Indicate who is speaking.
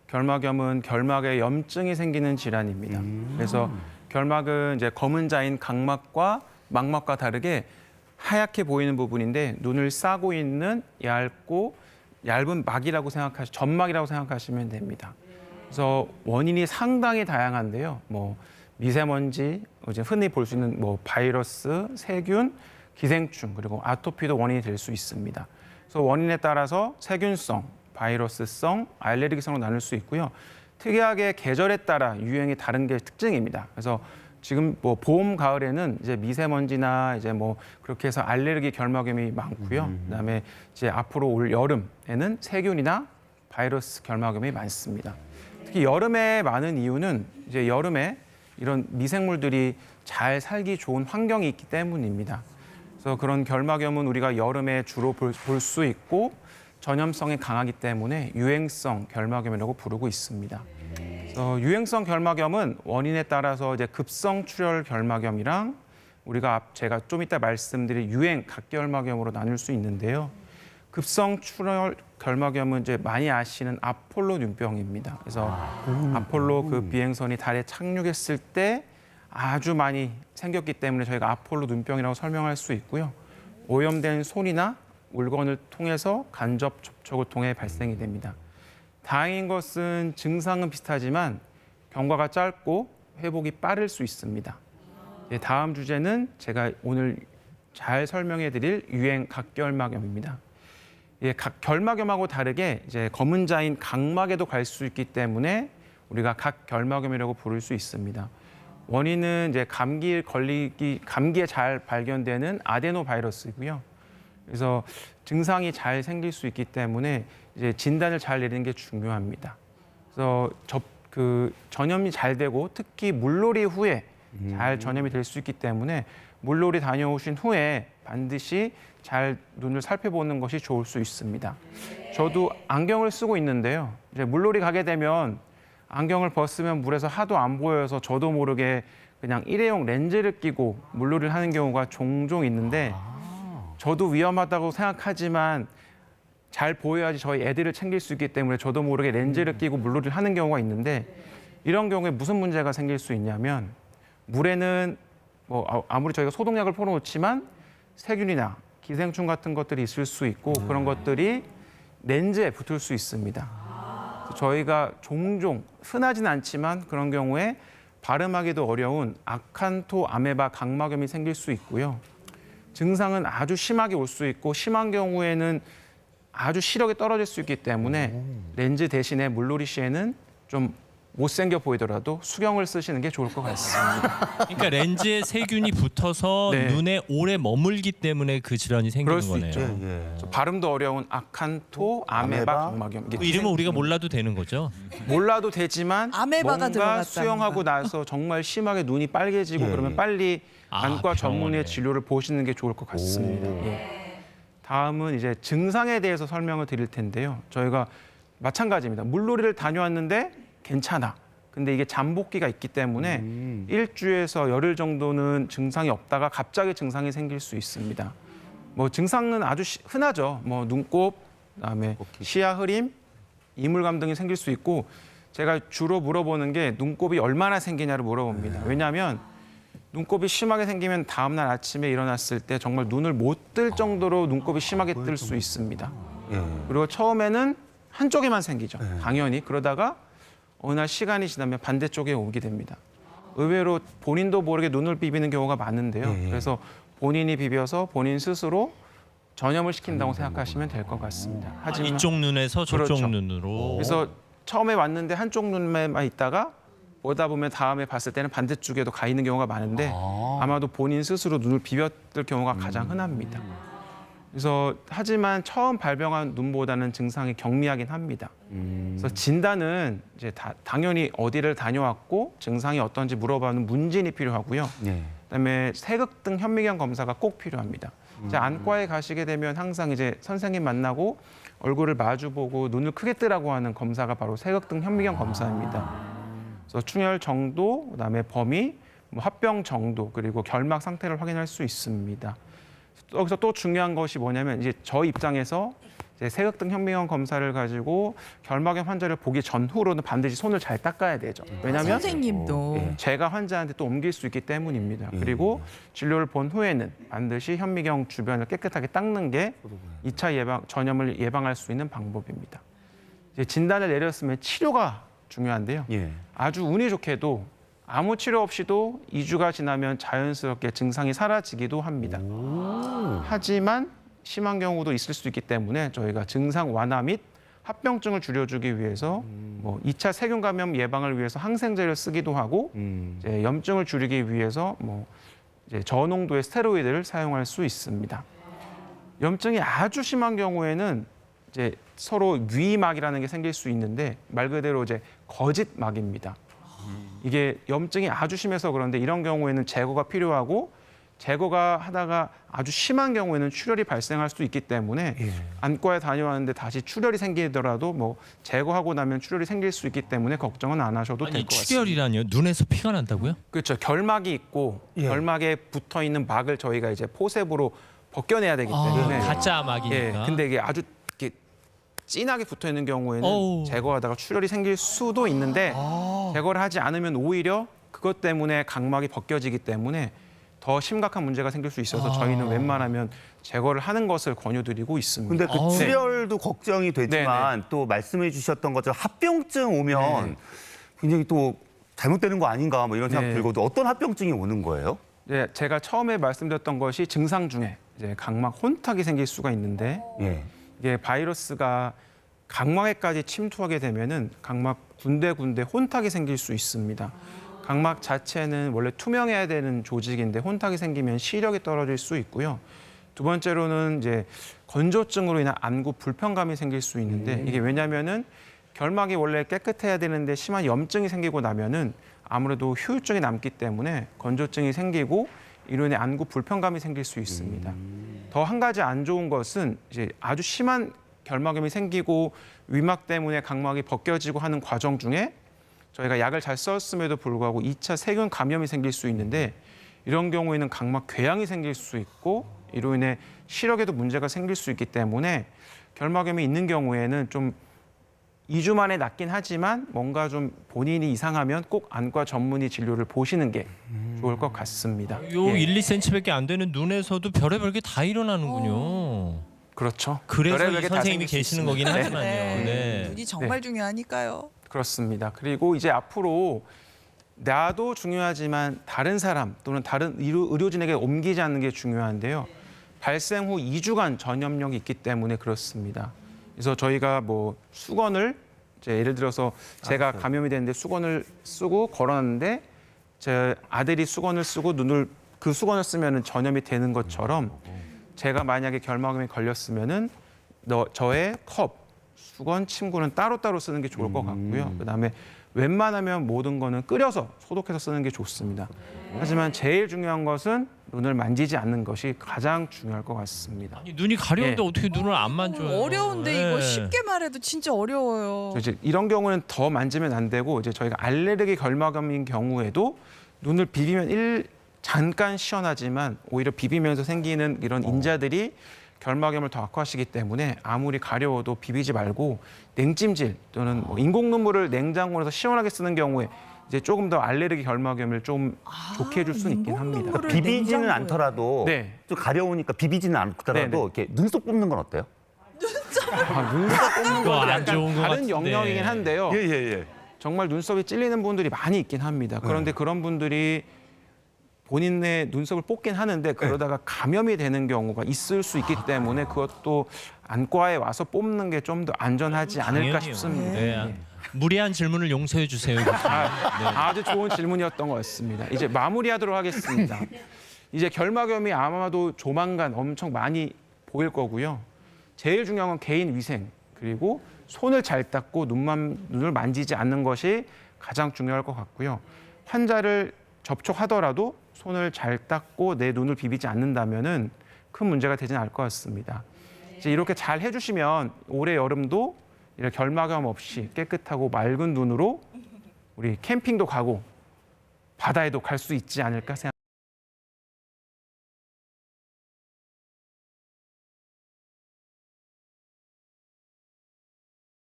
Speaker 1: 결막염은 결막에 염증이 생기는 질환입니다. 그래서 결막은 이제 검은 자인 각막과 망막과 다르게 하얗게 보이는 부분인데 눈을 싸고 있는 얇은 막이라고 점막이라고 생각하시면 됩니다. 그래서 원인이 상당히 다양한데요. 뭐 미세먼지, 이제 흔히 볼 수 있는 뭐 바이러스, 세균, 기생충 그리고 아토피도 원인이 될 수 있습니다. 그래서 원인에 따라서 세균성, 바이러스성, 알레르기성으로 나눌 수 있고요. 특이하게 계절에 따라 유행이 다른 게 특징입니다. 그래서 지금 뭐 봄, 가을에는 이제 미세먼지나 이제 뭐 그렇게 해서 알레르기 결막염이 많고요. 그다음에 이제 앞으로 올 여름에는 세균이나 바이러스 결막염이 많습니다. 특히 여름에 많은 이유는 이제 여름에 이런 미생물들이 잘 살기 좋은 환경이 있기 때문입니다. 그래서 그런 결막염은 우리가 여름에 주로 볼 수 있고 전염성이 강하기 때문에 유행성 결막염이라고 부르고 있습니다. 그래서 유행성 결막염은 원인에 따라서 이제 급성 출혈 결막염이랑 제가 좀 이따 말씀드릴 유행 각결막염으로 나눌 수 있는데요. 급성 출혈 결막염은 이제 많이 아시는 아폴로 눈병입니다. 그래서 아폴로 그 비행선이 달에 착륙했을 때 아주 많이 생겼기 때문에 저희가 아폴로 눈병이라고 설명할 수 있고요. 오염된 손이나 물건을 통해서 간접 접촉을 통해 발생이 됩니다. 다행인 것은 증상은 비슷하지만 경과가 짧고 회복이 빠를 수 있습니다. 다음 주제는 제가 오늘 잘 설명해 드릴 유행 각결막염입니다. 각결막염하고 다르게 이제 검은 자인 각막에도 갈 수 있기 때문에 우리가 각결막염이라고 부를 수 있습니다. 원인은 이제 감기에 잘 발견되는 아데노바이러스이고요. 그래서 증상이 잘 생길 수 있기 때문에 이제 진단을 잘 내리는 게 중요합니다. 그래서 전염이 잘 되고 특히 물놀이 후에 잘 전염이 될 수 있기 때문에 물놀이 다녀오신 후에 반드시 잘 눈을 살펴보는 것이 좋을 수 있습니다. 저도 안경을 쓰고 있는데요. 이제 물놀이 가게 되면 안경을 벗으면 물에서 하도 안 보여서 저도 모르게 그냥 일회용 렌즈를 끼고 물놀이를 하는 경우가 종종 있는데 저도 위험하다고 생각하지만 잘 보여야지 저희 애들을 챙길 수 있기 때문에 저도 모르게 렌즈를 끼고 물놀이를 하는 경우가 있는데 이런 경우에 무슨 문제가 생길 수 있냐면 물에는 뭐 아무리 저희가 소독약을 풀어놓지만 세균이나 기생충 같은 것들이 있을 수 있고 그런 것들이 렌즈에 붙을 수 있습니다. 저희가 종종 흔하진 않지만 그런 경우에 발음하기도 어려운 아칸토 아메바 각막염이 생길 수 있고요. 증상은 아주 심하게 올 수 있고 심한 경우에는 아주 시력이 떨어질 수 있기 때문에 렌즈 대신에 물놀이 시에는 좀 못생겨 보이더라도 수경을 쓰시는 게 좋을 것 같습니다.
Speaker 2: 그러니까 렌즈에 세균이 붙어서
Speaker 1: 네.
Speaker 2: 눈에 오래 머물기 때문에 그 질환이 생기는
Speaker 1: 그럴 수
Speaker 2: 거네요.
Speaker 1: 있죠. 발음도 어려운 아칸토 아메바 각막염. 이게
Speaker 2: 그 이름은 우리가 몰라도 되는 거죠?
Speaker 1: 몰라도 되지만
Speaker 3: 아메바가
Speaker 1: 뭔가
Speaker 3: 들어갔다는
Speaker 1: 수영하고
Speaker 3: 거.
Speaker 1: 나서 정말 심하게 눈이 빨개지고 그러면 빨리 안과 전문의
Speaker 2: 병원에.
Speaker 1: 진료를 보시는 게 좋을 것 같습니다. 다음은 이제 증상에 대해서 설명을 드릴 텐데요. 저희가 마찬가지입니다. 물놀이를 다녀왔는데 괜찮아. 근데 이게 잠복기가 있기 때문에 일주에서 열흘 정도는 증상이 없다가 갑자기 증상이 생길 수 있습니다. 뭐 증상은 아주 흔하죠. 뭐 눈곱, 그다음에 시야 흐림, 이물감 등이 생길 수 있고 제가 주로 물어보는 게 눈곱이 얼마나 생기냐를 물어봅니다. 왜냐하면 눈곱이 심하게 생기면 다음 날 아침에 일어났을 때 정말 눈을 못 뜰 정도로 눈곱이 심하게 뜰 수 있습니다. 그리고 처음에는 한쪽에만 생기죠. 당연히. 그러다가 어느 날 시간이 지나면 반대쪽에 오게 됩니다. 의외로 본인도 모르게 눈을 비비는 경우가 많은데요. 그래서 본인이 비벼서 본인 스스로 전염을 시킨다고 생각하시면 될 것 같습니다. 하지만
Speaker 2: 이쪽 눈에서 저쪽
Speaker 1: 그렇죠.
Speaker 2: 눈으로.
Speaker 1: 그래서 처음에 왔는데 한쪽 눈에만 있다가 오다 보면 다음에 봤을 때는 반대쪽에도 가 있는 경우가 많은데 아마도 본인 스스로 눈을 비볐을 경우가 가장 흔합니다. 그래서 하지만 처음 발병한 눈보다는 증상이 경미하긴 합니다. 그래서 진단은 이제 당연히 어디를 다녀왔고 증상이 어떤지 물어보는 문진이 필요하고요. 그다음에 세극등 현미경 검사가 꼭 필요합니다. 이제 안과에 가시게 되면 항상 이제 선생님 만나고 얼굴을 마주보고 눈을 크게 뜨라고 하는 검사가 바로 세극등 현미경 검사입니다. 그래서 충혈 정도, 그다음에 범위, 합병 정도, 그리고 결막 상태를 확인할 수 있습니다. 여기서 또 중요한 것이 뭐냐면 이제 저 입장에서 이제 세극등 현미경 검사를 가지고 결막염 환자를 보기 전후로는 반드시 손을 잘 닦아야 되죠. 왜냐하면
Speaker 3: 선생님도
Speaker 1: 제가 환자한테 또 옮길 수 있기 때문입니다. 그리고 진료를 본 후에는 반드시 현미경 주변을 깨끗하게 닦는 게 2차 전염을 예방할 수 있는 방법입니다. 이제 진단을 내렸으면 치료가 중요한데요.
Speaker 4: 예.
Speaker 1: 아주 운이 좋게도 아무 치료 없이도 2주가 지나면 자연스럽게 증상이 사라지기도 합니다. 하지만 심한 경우도 있을 수 있기 때문에 저희가 증상 완화 및 합병증을 줄여주기 위해서 뭐 2차 세균 감염 예방을 위해서 항생제를 쓰기도 하고 이제 염증을 줄이기 위해서 뭐 이제 저농도의 스테로이드를 사용할 수 있습니다. 염증이 아주 심한 경우에는 이제 서로 위막이라는 게 생길 수 있는데 말 그대로 이제 거짓막입니다. 이게 염증이 아주 심해서 그런데 이런 경우에는 제거가 필요하고 제거가 하다가 아주 심한 경우에는 출혈이 발생할 수 있기 때문에 안과에 다녀왔는데 다시 출혈이 생기더라도 뭐 제거하고 나면 출혈이 생길 수 있기 때문에 걱정은 안 하셔도 될
Speaker 2: 아니
Speaker 1: 것 같습니다.
Speaker 2: 출혈이라니요? 눈에서 피가 난다고요?
Speaker 1: 그렇죠. 결막이 있고 결막에 붙어 있는 막을 저희가 이제 포셉으로 벗겨내야 되기 때문에
Speaker 2: 가짜 막이니까.
Speaker 1: 근데 이게 아주 이렇게 진하게 붙어 있는 경우에는
Speaker 2: 어우.
Speaker 1: 제거하다가 출혈이 생길 수도 있는데 제거를 하지 않으면 오히려 그것 때문에 각막이 벗겨지기 때문에 더 심각한 문제가 생길 수 있어서 저희는 웬만하면 제거를 하는 것을 권유드리고 있습니다.
Speaker 4: 근데 그
Speaker 2: 어우.
Speaker 4: 출혈도 걱정이 되지만 또 말씀해 주셨던 것처럼 합병증 오면 굉장히 또 잘못되는 거 아닌가 뭐 이런 생각
Speaker 1: 네.
Speaker 4: 들거든요. 어떤 합병증이 오는 거예요?
Speaker 1: 네, 제가 처음에 말씀드렸던 것이 증상 중에 이제 각막 혼탁이 생길 수가 있는데
Speaker 4: 예.
Speaker 1: 이게 바이러스가 각막에까지 침투하게 되면은 각막 군데군데 혼탁이 생길 수 있습니다. 각막 자체는 원래 투명해야 되는 조직인데 혼탁이 생기면 시력이 떨어질 수 있고요. 두 번째로는 이제 건조증으로 인한 안구 불편감이 생길 수 있는데 이게 왜냐면은 결막이 원래 깨끗해야 되는데 심한 염증이 생기고 나면은 아무래도 휴유증이 남기 때문에 건조증이 생기고 이로 인해 안구 불편감이 생길 수 있습니다. 더 한 가지 안 좋은 것은 이제 아주 심한 결막염이 생기고 위막 때문에 각막이 벗겨지고 하는 과정 중에 저희가 약을 잘 썼음에도 불구하고 2차 세균 감염이 생길 수 있는데 이런 경우에는 각막 궤양이 생길 수 있고 이로 인해 시력에도 문제가 생길 수 있기 때문에 결막염이 있는 경우에는 좀 2주 만에 낫긴 하지만 뭔가 좀 본인이 이상하면 꼭 안과 전문의 진료를 보시는 게 좋을 것 같습니다.
Speaker 2: 요
Speaker 1: 예.
Speaker 2: 1, 2cm밖에 안 되는 눈에서도 별의별 게 다 일어나는군요.
Speaker 1: 그렇죠.
Speaker 2: 그래서 이
Speaker 1: 별의별 게다
Speaker 2: 선생님이
Speaker 1: 생길 수
Speaker 2: 계시는
Speaker 1: 있습니다.
Speaker 2: 거긴
Speaker 1: 네.
Speaker 2: 하지만요. 네.
Speaker 3: 눈이 정말 중요하니까요.
Speaker 1: 그렇습니다. 그리고 이제 앞으로 나도 중요하지만 다른 사람 또는 다른 의료진에게 옮기지 않는 게 중요한데요. 발생 후 2주간 전염력이 있기 때문에 그렇습니다. 그래서 저희가 뭐 수건을 이제 예를 들어서 제가 감염이 됐는데 수건을 쓰고 걸어놨는데 제 아들이 수건을 쓰고 그 수건을 쓰면은 전염이 되는 것처럼 제가 만약에 결막염에 걸렸으면은 저의 컵, 수건, 침구는 따로따로 쓰는 게 좋을 것 같고요. 그다음에 웬만하면 모든 거는 끓여서 소독해서 쓰는 게 좋습니다. 하지만 제일 중요한 것은 눈을 만지지 않는 것이 가장 중요할 것 같습니다.
Speaker 2: 아니, 눈이 가려운데 어떻게 눈을 안 만져요?
Speaker 3: 어려운데
Speaker 2: 네.
Speaker 3: 이거 쉽게 말해도 진짜 어려워요.
Speaker 1: 이제 이런 경우는 더 만지면 안 되고 이제 저희가 알레르기 결막염인 경우에도 눈을 비비면 잠깐 시원하지만 오히려 비비면서 생기는 이런 인자들이 결막염을 더 악화시키기 때문에 아무리 가려워도 비비지 말고 냉찜질 또는 뭐 인공 눈물을 냉장고에서 시원하게 쓰는 경우에 이제 조금 더 알레르기 결막염을 좀 좋게 해줄 수는 있긴 합니다.
Speaker 3: 눈물을
Speaker 4: 비비지는
Speaker 3: 냉장고에.
Speaker 4: 않더라도
Speaker 1: 네.
Speaker 4: 좀 가려우니까 비비지는 않더라도
Speaker 1: 네, 네.
Speaker 4: 이렇게 눈썹 뽑는 건 어때요?
Speaker 1: 눈썹 뽑는
Speaker 2: 그거
Speaker 1: 건
Speaker 2: 안 좋은 것
Speaker 1: 다른
Speaker 2: 같은데.
Speaker 1: 영역이긴 한데요.
Speaker 4: 예.
Speaker 1: 정말 눈썹이 찔리는 분들이 많이 있긴 합니다. 그런데 그런 분들이 본인의 눈썹을 뽑긴 하는데 그러다가 감염이 되는 경우가 있을 수 있기 때문에 그것도 안과에 와서 뽑는 게 좀 더 안전하지 않을까
Speaker 2: 당연히요.
Speaker 1: 싶습니다.
Speaker 2: 네. 무리한 질문을 용서해 주세요.
Speaker 1: 아주 좋은 질문이었던 것 같습니다. 이제 마무리하도록 하겠습니다. 이제 결막염이 아마도 조만간 엄청 많이 보일 거고요. 제일 중요한 건 개인 위생 그리고 손을 잘 닦고 눈을 만지지 않는 것이 가장 중요할 것 같고요. 환자를 접촉하더라도 손을 잘 닦고 내 눈을 비비지 않는다면은 큰 문제가 되지는 않을 것 같습니다. 이제 이렇게 잘 해주시면 올해 여름도 이렇게 결막염 없이 깨끗하고 맑은 눈으로 우리 캠핑도 가고 바다에도 갈 수 있지 않을까 생각합니다.